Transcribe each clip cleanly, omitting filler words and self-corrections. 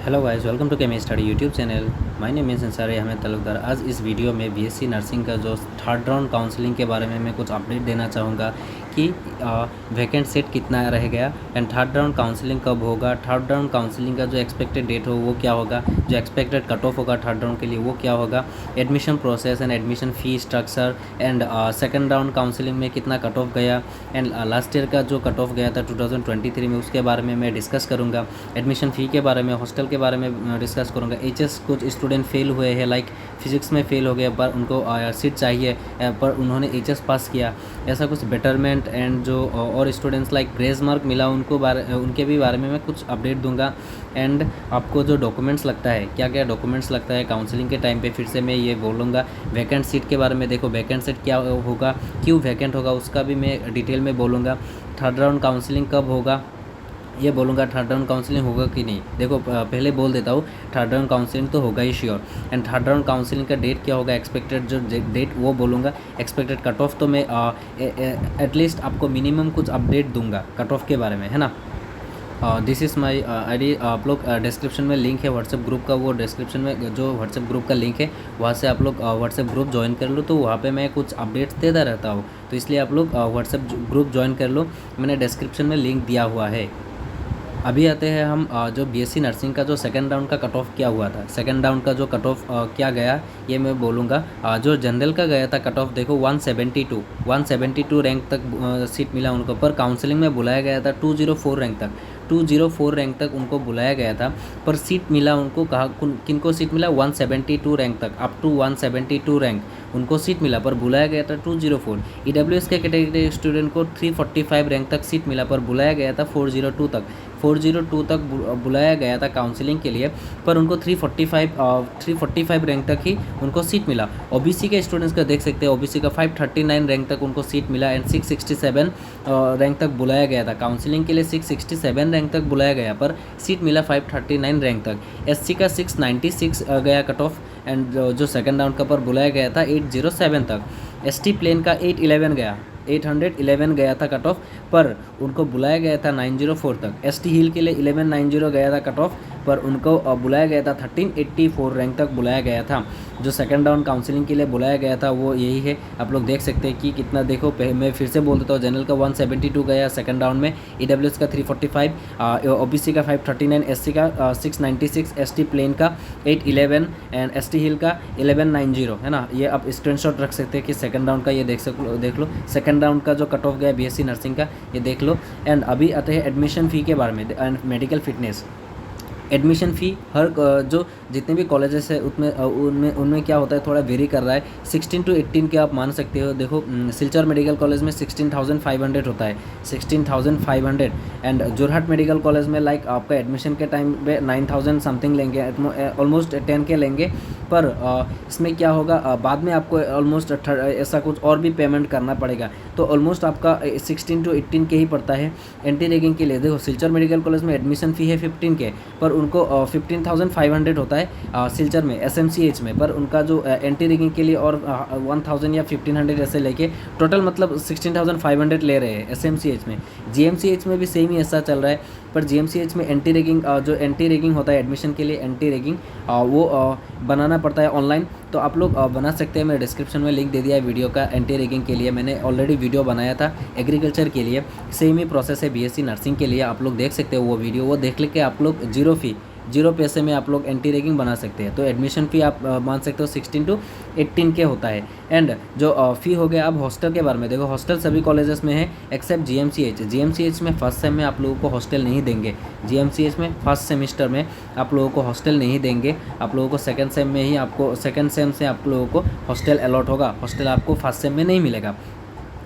Hello guys, welcome to chemi study YouTube channel. My name is Ansari Ahmed Talukdar. आज इस video में BSc nursing का जो थर्ड राउंड काउंसलिंग के बारे में मैं कुछ अपडेट देना चाहूँगा कि वैकेंट सीट कितना रह गया एंड थर्ड राउंड काउंसलिंग कब होगा, थर्ड राउंड काउंसलिंग का जो एक्सपेक्टेड डेट हो वो क्या होगा, जो एक्सपेक्टेड कट ऑफ होगा थर्ड राउंड के लिए वो क्या होगा, admission process and admission fee structure and second round counselling में कितना कट ऑफ गया एंड लास्ट ईयर का जो कट ऑफ गया था 2023 में उसके बारे में मैं डिस्कस करूँगा। एडमिशन फ़ी के बारे में, हॉस्टल के बारे में डिस्कस करूँगा। एचएस कुछ स्टूडेंट फेल हुए हैं, लाइक फिजिक्स में फेल हो गए पर उनको सीट चाहिए पर उन्होंने एचएस पास किया, ऐसा कुछ बेटरमेंट एंड जो और स्टूडेंट्स लाइक ग्रेस मार्क मिला उनके भी बारे में मैं कुछ अपडेट दूंगा। एंड आपको जो डॉक्यूमेंट्स लगता है, क्या क्या डॉक्यूमेंट्स लगता है काउंसलिंग के टाइम पे, फिर से मैं ये बोलूँगा। वैकेंट सीट के बारे में देखो, वैकेंट सीट क्या होगा, क्यों वैकेंट होगा उसका भी मैं डिटेल में बोलूँगा। थर्ड राउंड काउंसलिंग कब होगा ये बोलूँगा। थर्ड राउंड काउंसलिंग होगा कि नहीं, देखो पहले बोल देता हूँ, थर्ड राउंड काउंसलिंग तो होगा ही sure. And third round counselling का डेट क्या होगा, एक्सपेक्टेड जो डेट वो बोलूँगा। एक्सपेक्टेड कट ऑफ तो मैं एटलीस्ट आपको मिनिमम कुछ अपडेट दूंगा कट ऑफ के बारे में, है ना। This is my ID. आप लोग डिस्क्रिप्शन में लिंक है व्हाट्सएप ग्रुप का, वो डिस्क्रिप्शन में जो व्हाट्सएप ग्रुप का लिंक है वहाँ से आप लोग व्हाट्सएप ग्रुप ज्वाइन कर लो, तो वहाँ पे मैं कुछ अपडेट्स देता रहता हूँ, तो इसलिए आप लोग व्हाट्सएप ग्रुप ज्वाइन कर लो। मैंने डिस्क्रिप्शन में लिंक दिया हुआ है। अभी आते हैं हम जो बीएससी नर्सिंग का जो सेकंड राउंड का कट ऑफ क्या हुआ था, सेकंड राउंड का जो कट ऑफ क्या गया ये मैं बोलूँगा। जो जनरल का गया था कट ऑफ देखो 172 रैंक तक सीट मिला उनको, पर काउंसलिंग में बुलाया गया था 204 रैंक तक, 204 रैंक तक उनको बुलाया गया था, पर सीट मिला उनको, कहा किनको सीट मिला, 172 रैंक तक, अप टू 172 रैंक उनको सीट मिला, पर बुलाया गया था 204। ईडब्ल्यूएस के कैटेगरी स्टूडेंट को 345 रैंक तक सीट मिला, पर बुलाया गया था 402 तक बुलाया गया था काउंसलिंग के लिए, पर उनको 345 रैंक तक ही उनको सीट मिला। ओबीसी के स्टूडेंट्स का देख सकते हैं, ओबीसी का 539 रैंक तक उनको सीट मिला एंड 667 रैंक तक बुलाया गया था काउंसलिंग के लिए, 667 रैंक तक बुलाया गया पर सीट मिला 539 रैंक तक। एससी का 696 गया कट ऑफ एंड जो सेकंड राउंड का पर बुलाया गया था 807 तक। एसटी प्लेन का 811 गया था कट ऑफ, पर उनको बुलाया गया था 904 तक। एसटी हिल के लिए 1190 गया था कट ऑफ, पर उनको बुलाया गया था 1384 रैंक तक बुलाया गया था। जो सेकंड राउंड काउंसलिंग के लिए बुलाया गया था वो यही है, आप लोग देख सकते हैं कि कितना। देखो मैं फिर से बोल देता हूँ, जनरल का 172 गया सेकंड राउंड में, ईडब्ल्यूएस का 345, ओबीसी का 539, एससी का 696, एसटी प्लेन का 811 एंड एसटी हिल का 1190, है ना। ये आप स्क्रीनशॉट रख सकते हैं कि सेकंड राउंड का ये देख लो सेकंड राउंड का जो कट ऑफ गया बीएससी नर्सिंग का, ये देख लो। एंड अभी आते हैं एडमिशन फ़ी के बारे में and medical fitness. Admission fee हर जो जितने भी कॉलेजेस है उनमें क्या होता है, थोड़ा वेरी कर रहा है। 16 to 18 के आप मान सकते हो। देखो सिलचर मेडिकल कॉलेज में 16,500 होता है, 16,500 एंड जोरहाट मेडिकल कॉलेज में लाइक आपका एडमिशन के टाइम पे 9,000 समथिंग लेंगे, ऑलमोस्ट 10 के लेंगे, पर इसमें क्या होगा, बाद में आपको ऑलमोस्ट ऐसा कुछ और भी पेमेंट करना पड़ेगा, तो ऑलमोस्ट आपका 16 to 18 के ही पड़ता है एंटी रैगिंग के लिए। देखो सिलचर मेडिकल कॉलेज में एडमिशन फ़ी है 15 के, पर उनको 15,500 होता है सिलचर में, एसएमसीएच में, पर उनका जो एंटी रैगिंग के लिए और 1,000 या 1,500 ऐसे लेके टोटल मतलब 16,500 ले रहे हैं एसएमसीएच में। जीएमसीएच में भी सेम ही ऐसा चल रहा है, पर जीएमसीएच में एंटी रैगिंग जो एंटी रैगिंग होता है एडमिशन के लिए, एंटी रैगिंग वो बनाना पड़ता है ऑनलाइन, तो आप लोग बना सकते हैं। मैं डिस्क्रिप्शन में लिंक दे दिया है वीडियो का। एंटी रैगिंग के लिए मैंने ऑलरेडी वीडियो बनाया था, एग्रीकल्चर के लिए सेम ही प्रोसेस है बीएससी नर्सिंग के लिए, आप लोग देख सकते हो वो वीडियो, वो देख लेके आप लोग जीरो पैसे में आप लोग एंटी रैगिंग बना सकते हैं। तो एडमिशन फ़ी आप मान सकते हो 16 to 18 के होता है। एंड जो फ़ी हो गया, अब हॉस्टल के बारे में देखो, हॉस्टल सभी कॉलेजेस में है एक्सेप्ट जीएमसीएच में फर्स्ट सेम में आप लोगों को हॉस्टल नहीं देंगे। जीएमसीएच में फर्स्ट सेमिस्टर में आप लोगों को हॉस्टल नहीं देंगे, आप लोगों को सेकंड सेम में ही सेकंड सेम से आप लोगों को हॉस्टल अलॉट होगा, हॉस्टल आपको फर्स्ट सेम में नहीं मिलेगा,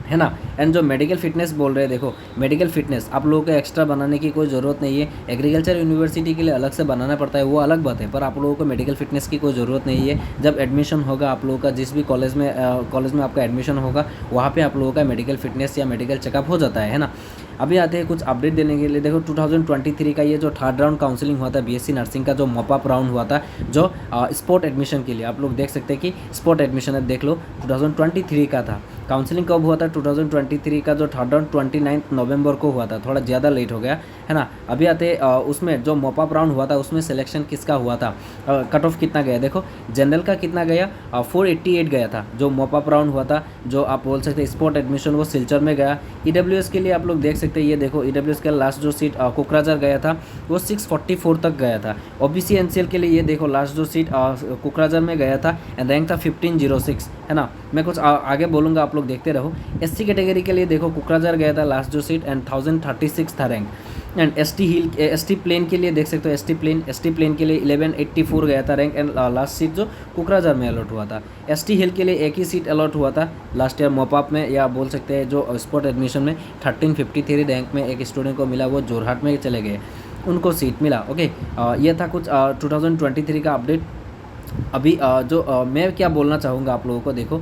है ना। एंड जो मेडिकल फिटनेस बोल रहे हैं, देखो मेडिकल फिटनेस आप लोगों को एक्स्ट्रा बनाने की कोई ज़रूरत नहीं है। एग्रीकल्चर यूनिवर्सिटी के लिए अलग से बनाना पड़ता है, वो अलग बात है, पर आप लोगों को मेडिकल फिटनेस की कोई ज़रूरत नहीं है। जब एडमिशन होगा आप लोगों का, जिस भी कॉलेज में आपका एडमिशन होगा, वहाँ पर आप लोगों का मेडिकल फिटनेस या मेडिकल चेकअप हो जाता है ना। अभी आते हैं कुछ अपडेट देने के लिए। देखो 2023 का ये जो थर्ड राउंड काउंसलिंग हुआ था बीएससी नर्सिंग का, जो मॉपअप राउंड हुआ था, जो स्पोर्ट एडमिशन के लिए, आप लोग देख सकते हैं कि स्पोर्ट एडमिशन है, देख लो 2023 का था। काउंसलिंग कब हुआ था 2023 का जो थर्ड राउंड 29 नवंबर को हुआ था, थोड़ा ज़्यादा लेट हो गया है ना। अभी आते उसमें जो मॉपअप राउंड हुआ था उसमें सिलेक्शन किसका हुआ था, कट ऑफ कितना गया देखो। जनरल का कितना गया 488 गया था जो मॉपअप राउंड हुआ था, जो आप बोल सकते हैं स्पोर्ट एडमिशन वो सिलचर में गया। ईडब्ल्यूएस के लिए आप लोग देख सकते हैं, ये देखो ईडब्ल्यूएस का लास्ट जो सीट कोकराझार गया था वो 644 तक गया था। ओबीसी एनसीएल के लिए ये देखो लास्ट जो सीट कोकराझार में गया था एंड रैंक था 1506 है ना। मैं कुछ आगे बोलूँगा, आप लोग देखते रहो। एससी कैटेगरी के लिए देखो कोकराझार गया था लास्ट जो सीट एंड 1036 था रैंक। एंड एसटी प्लेन के लिए देख सकते हो, एसटी प्लेन के लिए 1184 गया था रैंक एंड लास्ट सीट जो कोकराझार में अलॉट हुआ था। एसटी हिल के लिए एक ही सीट अलॉट हुआ था लास्ट ईयर मॉपअप में, या बोल सकते हैं जो स्पोर्ट एडमिशन में 1353 रैंक में एक स्टूडेंट को मिला, वो जोरहाट में चले गए, उनको सीट मिला। ओके, ये था कुछ 2023 का अपडेट। अभी मैं क्या बोलना चाहूँगा आप लोगों को, देखो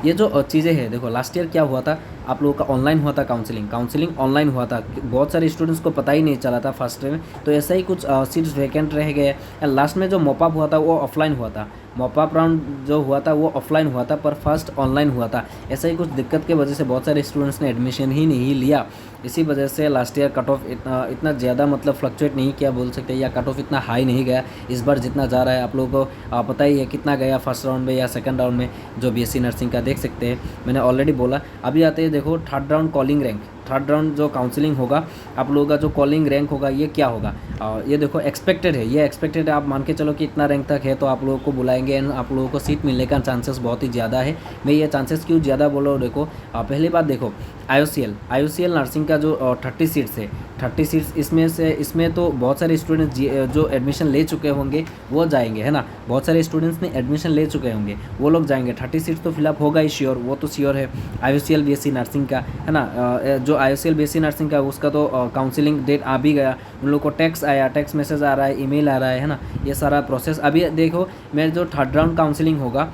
ये जो चीज़ें हैं, देखो लास्ट ईयर क्या हुआ था, आप लोगों का ऑनलाइन हुआ था काउंसलिंग ऑनलाइन हुआ था, बहुत सारे स्टूडेंट्स को पता ही नहीं चला था फर्स्ट में, तो ऐसा ही कुछ सीट्स वैकेंट रह गए। लास्ट में जो मॉपअप हुआ था वो ऑफलाइन हुआ था, मॉपअप राउंड जो हुआ था वो ऑफलाइन हुआ था, पर फर्स्ट ऑनलाइन हुआ था। ऐसा ही कुछ दिक्कत की वजह से बहुत सारे स्टूडेंट्स ने एडमिशन ही नहीं लिया, इसी वजह से लास्ट ईयर कट ऑफ इतना ज़्यादा मतलब फ्लक्चुएट नहीं किया बोल सकते, या कट ऑफ इतना हाई नहीं गया। इस बार जितना जा रहा है आप लोगों को पता ही है कितना गया फर्स्ट राउंड में या सेकंड राउंड में, जो बीएससी नर्सिंग का देख सकते हैं, मैंने ऑलरेडी बोला। अभी आते हैं देखो third round calling rank, third round जो काउंसलिंग होगा आप लोगों का जो कॉलिंग रैंक होगा ये क्या होगा, ये देखो एक्सपेक्टेड है, ये एक्सपेक्टेड है। आप मान के चलो कि इतना रैंक तक है तो आप लोगों को बुलाएंगे एंड आप लोगों को सीट मिलने का चांसेस बहुत ही ज़्यादा है। मैं ये चांसेस क्यों ज़्यादा बोल रहा हूँ, देखो पहली बात देखो आईयूसीएल नर्सिंग का जो 30 सीट्स है, 30 सीट्स इसमें तो बहुत सारे स्टूडेंट्स जो एडमिशन ले चुके होंगे वो जाएंगे, है ना। बहुत सारे स्टूडेंट्स ने एडमिशन ले चुके होंगे वो लोग जाएंगे, 30 सीट्स तो फिलअप होगा ही श्योर, वो तो श्योर है आईयूसीएल बीएससी नर्सिंग का, है ना। जो आईयूसीएल बीएससी नर्सिंग का उसका तो काउंसलिंग डेट आ भी गया, उन लोग को टेक्स्ट मैसेज आ रहा है, ईमेल आ रहा है ना, ये सारा प्रोसेस। अभी देखो मेरे जो थर्ड राउंड काउंसलिंग होगा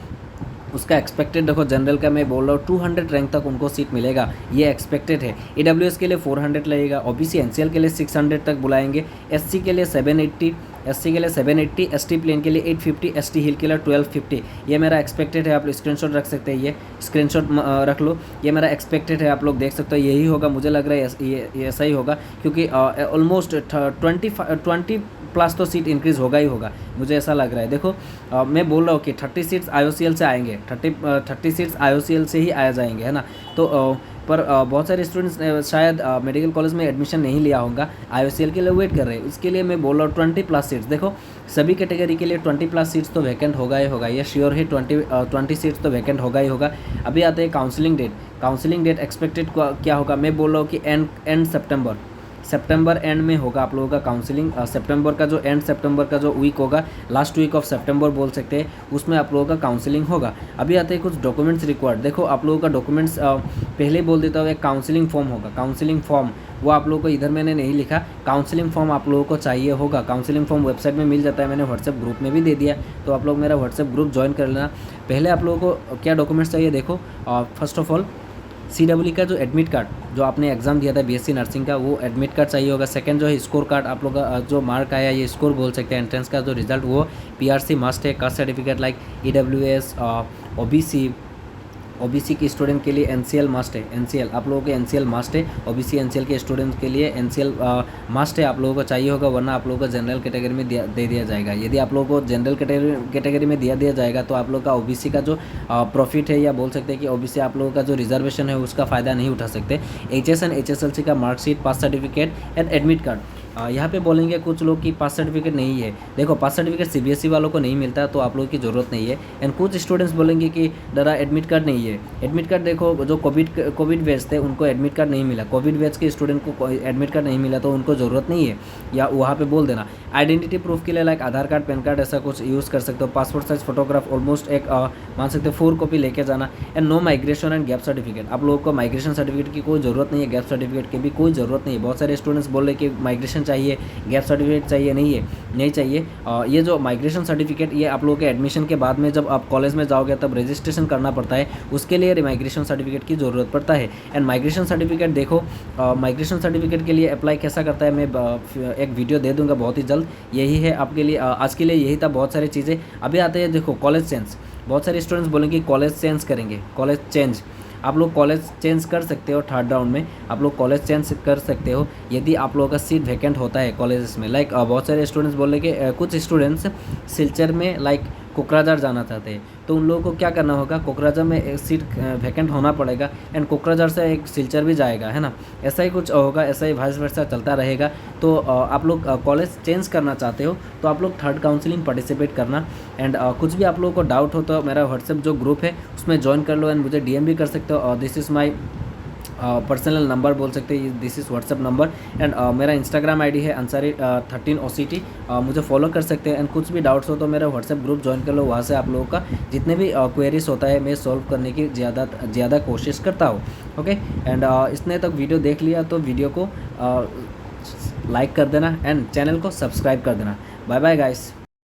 उसका एक्सपेक्टेड देखो, जनरल का मैं बोल रहा हूँ 200 रैंक तक उनको सीट मिलेगा, ये एक्सपेक्टेड है। ईडब्ल्यूएस के लिए 400 लगेगा, ओबीसी एनसीएल के लिए 600 तक बुलाएंगे, एससी के लिए 780, एसटी प्लेन के लिए 850, एसटी हिल के लिए 1250। ये मेरा एक्सपेक्टेड है, आप लोग स्क्रीनशॉट रख सकते हैं, ये स्क्रीनशॉट रख लो, ये मेरा एक्सपेक्टेड है, आप लोग देख सकते हो यही होगा, मुझे लग रहा है ये ऐसा ही होगा, क्योंकि ऑलमोस्ट 20 प्लस तो सीट इंक्रीज़ होगा ही होगा, मुझे ऐसा लग रहा है। देखो मैं बोल रहा हूँ कि 30 सीट्स आईयूसीएल से आएंगे, 30 सीट्स आईयूसीएल से ही आ जाएंगे, है ना। तो पर बहुत सारे स्टूडेंट्स शायद मेडिकल कॉलेज में एडमिशन नहीं लिया होगा, आईयूसीएल के लिए वेट कर रहे हैं, इसके लिए मैं बोल रहा हूँ 20 प्लस सीट्स। देखो सभी कैटेगरी के लिए 20 प्लस सीट्स तो वैकेंट होगा ही होगा, ये श्योर है, 20 सीट्स तो वैकेंट होगा ही होगा। अभी आते हैं काउंसलिंग डेट एक्सपेक्टेड क्या होगा, मैं बोल रहा हूँ कि एंड सितंबर एंड में होगा आप लोगों का काउंसलिंग। सितंबर का जो एंड सितंबर का जो वीक होगा, लास्ट वीक ऑफ सितंबर बोल सकते हैं, उसमें आप लोगों का काउंसलिंग होगा। अभी आते हैं कुछ डॉक्यूमेंट्स रिक्वायर्ड। देखो आप लोगों का डॉक्यूमेंट्स पहले ही बोल देता हूँ, एक काउंसलिंग फॉर्म होगा, काउंसलिंग फॉर्म वो आप लोगों को इधर मैंने नहीं लिखा, काउंसलिंग फॉर्म आप लोगों को चाहिए होगा। काउंसलिंग फॉर्म वेबसाइट में मिल जाता है, मैंने व्हाट्सएप ग्रुप में भी दे दिया, तो आप लोग मेरा व्हाट्सएप ग्रुप ज्वाइन कर लेना। पहले आप लोगों को क्या डॉक्यूमेंट्स चाहिए, देखो फर्स्ट ऑफ ऑल CWE का जो एडमिट कार्ड, जो आपने एग्जाम दिया था बीएससी नर्सिंग का, वो एडमिट कार्ड चाहिए होगा। सेकंड जो है स्कोर कार्ड, आप लोग का जो मार्क आया ये स्कोर बोल सकते हैं, एंट्रेंस का जो रिजल्ट, वो PRC मस्ट है। Caste certificate like EWS, OBC के स्टूडेंट के लिए NCL मस्ट है, NCL आप लोगों के NCL मस्ट है, ओबीसी NCL के स्टूडेंट के लिए NCL मस्ट है, आप लोगों को चाहिए होगा, वरना आप लोगों को जनरल कैटेगरी में दे दिया जाएगा। यदि आप लोगों को जनरल कैटेगरी में दिया जाएगा तो आप लोग का ओबीसी का जो प्रॉफिट है, या बोल सकते हैं कि ओबीसी आप लोगों का जो रिजर्वेशन है उसका फ़ायदा नहीं उठा सकते। HSN HSLC का marksheet, pass certificate and admit card. यहाँ पे बोलेंगे कुछ लोग कि पास सर्टिफिकेट नहीं है, देखो पास सर्टिफिकेट CBSE वालों को नहीं मिलता, तो आप लोगों की ज़रूरत नहीं है। एंड कुछ स्टूडेंट्स बोलेंगे कि डरा एडमिट कार्ड नहीं है, एडमिट कार्ड देखो जो कोविड बैच थे उनको एडमिट कार्ड नहीं मिला, कोविड बैच के स्टूडेंट को एडमिट कार्ड नहीं मिला, तो उनको ज़रूरत नहीं है, या वहाँ पे बोल देना। आइडेंटिटी प्रूफ के लिए लाइक आधार कार्ड, पैन कार्ड, ऐसा कुछ यूज़ कर सकते हो। पासपोर्ट साइज फोटोग्राफ ऑलमोस्ट एक मान सकते हो 4 कॉपी लेके जाना। And no migration and gap certificate, आप लोगों को माइग्रेशन सर्टिफिकेट की कोई ज़रूरत नहीं है, गैप सर्टिफिकेट की भी कोई ज़रूरत नहीं है। बहुत सारे स्टूडेंट्स बोल रहे कि माइग्रेशन चाहिए, गैप सर्टिफिकेट चाहिए, नहीं चाहिए। ये जो माइग्रेशन सर्टिफिकेट, ये आप लोगों के एडमिशन के बाद में जब आप कॉलेज में जाओगे तब रजिस्ट्रेशन करना पड़ता है, उसके लिए माइग्रेशन सर्टिफिकेट की ज़रूरत पड़ता है। एंड माइग्रेशन सर्टिफिकेट देखो, माइग्रेशन सर्टिफिकेट के लिए अप्लाई कैसा करता है, मैं एक वीडियो दे दूंगा बहुत ही जल्द। यही है आपके लिए आज के लिए, यही था, बहुत सारी चीज़ें। अभी आते हैं देखो कॉलेज चेंज, बहुत सारे स्टूडेंट्स बोलेंगे कॉलेज चेंज करेंगे, कॉलेज चेंज। आप लोग कॉलेज चेंज कर सकते हो। थर्ड राउंड में आप लोग कॉलेज चेंज कर सकते हो यदि आप लोगों का सीट वैकेंट होता है कॉलेजेस में। लाइक बहुत सारे स्टूडेंट्स बोल रहे कि कुछ स्टूडेंट्स सिलचर में लाइक कोकराझार जाना चाहते हैं, तो उन लोगों को क्या करना होगा, कोकराझार में एक सीट वैकेंट होना पड़ेगा एंड कोकराझार से एक सिलचर भी जाएगा, है ना। ऐसा ही कुछ होगा, ऐसा ही वाइस वर्सा चलता रहेगा। तो आप लोग कॉलेज चेंज करना चाहते हो तो आप लोग थर्ड काउंसलिंग पार्टिसिपेट करना। एंड कुछ भी आप लोगों को डाउट हो तो मेरा व्हाट्सएप जो ग्रुप है उसमें ज्वाइन कर लो एंड मुझे डीएम भी कर सकते हो। This is my personal number बोल सकते हैं, this is WhatsApp number. And मेरा इंस्टाग्राम आईडी है अंसारी 13 OCT, मुझे फॉलो कर सकते हैं। एंड कुछ भी डाउट्स हो तो मेरा व्हाट्सएप ग्रुप ज्वाइन कर लो, वहाँ से आप लोगों का जितने भी क्वेरीज होता है मैं सॉल्व करने की ज़्यादा कोशिश करता हूँ। ओके, एंड इसने तक वीडियो देख लिया तो वीडियो को लाइक कर देना एंड चैनल को सब्सक्राइब कर देना। Bye bye guys.